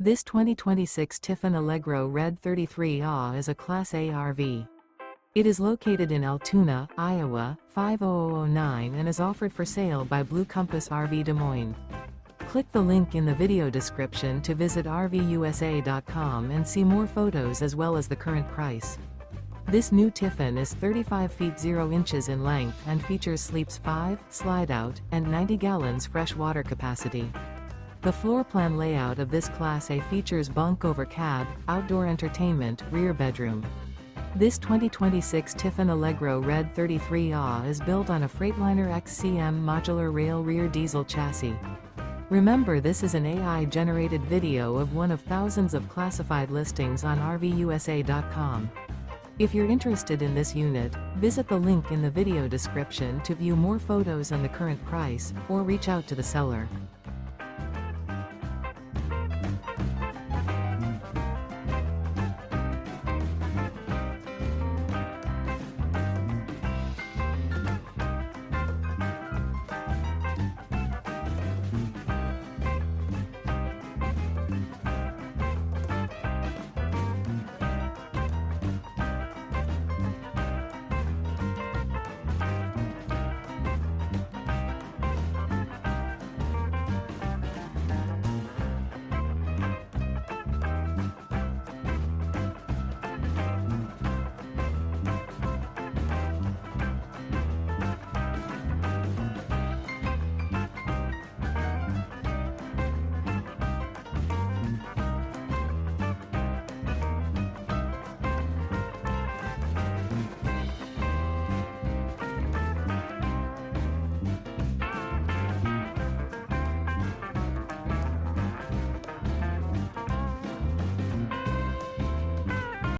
This 2026 Tiffin Allegro Red 33A is a Class A RV. It is located in Altoona, Iowa, 50009 and is offered for sale by Blue Compass RV Des Moines. Click the link in the video description to visit RVUSA.com and see more photos as well as the current price. This new Tiffin is 35 feet 0 inches in length and features sleeps 5, Slideout, and 90 gallons fresh water capacity. The floor plan layout of this Class A features bunk over cab, outdoor entertainment, rear bedroom. This 2026 Tiffin Allegro Red 33A is built on a Freightliner XCM modular rail rear diesel chassis. Remember, this is an AI-generated video of one of thousands of classified listings on RVUSA.com. If you're interested in this unit, visit the link in the video description to view more photos and the current price, or reach out to the seller.